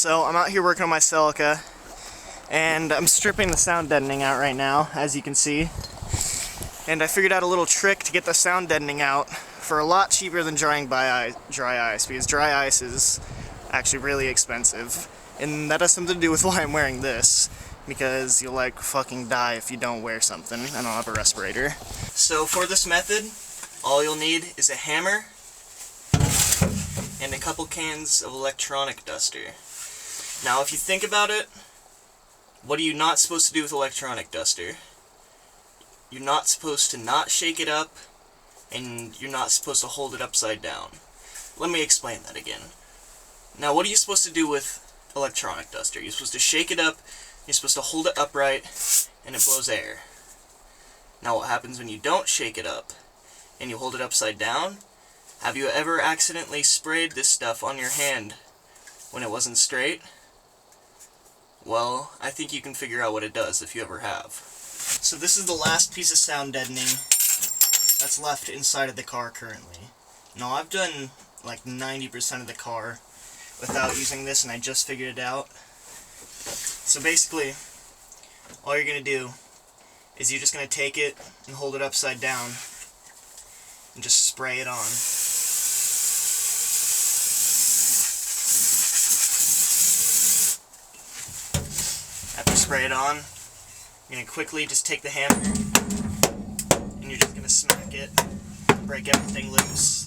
So I'm out here working on my Celica, and I'm stripping the sound deadening out right now, as you can see. And I figured out a little trick to get the sound deadening out for a lot cheaper than drying by dry ice, because dry ice is actually really expensive. And that has something to do with why I'm wearing this, because you'll like fucking die if you don't wear something. I don't have a respirator. So for this method, all you'll need is a hammer and a couple cans of electronic duster. Now if you think about it, what are you not supposed to do with electronic duster? You're not supposed to not shake it up, and you're not supposed to hold it upside down. Let me explain that again. Now what are you supposed to do with electronic duster? You're supposed to shake it up, you're supposed to hold it upright, and it blows air. Now what happens when you don't shake it up, and you hold it upside down? Have you ever accidentally sprayed this stuff on your hand when it wasn't straight? Well, I think you can figure out what it does if you ever have. So this is the last piece of sound deadening that's left inside of the car currently. Now I've done like 90% of the car without using this, and I just figured it out. So basically, all you're going to do is you're just going to take it and hold it upside down and just spray it on. After you spray it on, you're going to quickly just take the hammer and you're just going to smack it, break everything loose.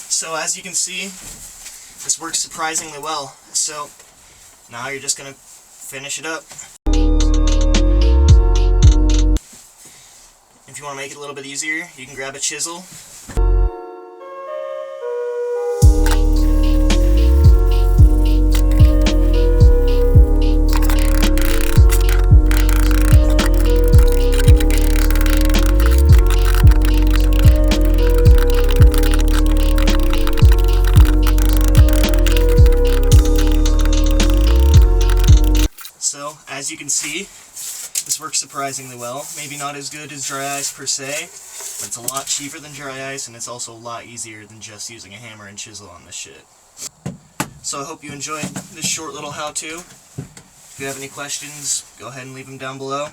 So as you can see, this works surprisingly well. So now you're just going to finish it up. If you want to make it a little bit easier, you can grab a chisel. So, as you can see, this works surprisingly well. Maybe not as good as dry ice per se, but it's a lot cheaper than dry ice, and it's also a lot easier than just using a hammer and chisel on this shit. So I hope you enjoyed this short little how-to. If you have any questions, go ahead and leave them down below.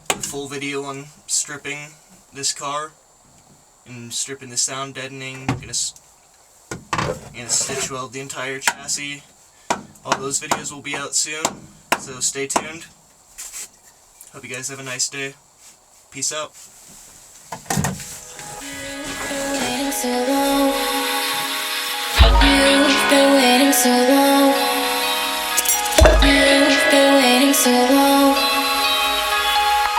The full video on stripping this car and stripping the sound deadening, gonna stitch weld the entire chassis. All those videos will be out soon, so stay tuned. Hope you guys have a nice day. Peace out. You've been waiting so long. You've been waiting so long.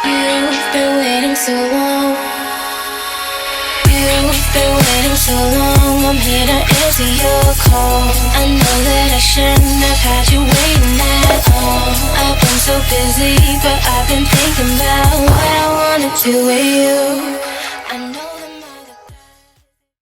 You've been waiting so long. You've been waiting so long. I'm here to answer your call. I know that I shouldn't have had you waiting at all. I've been so busy, but I've been thinking about what I wanna do with you.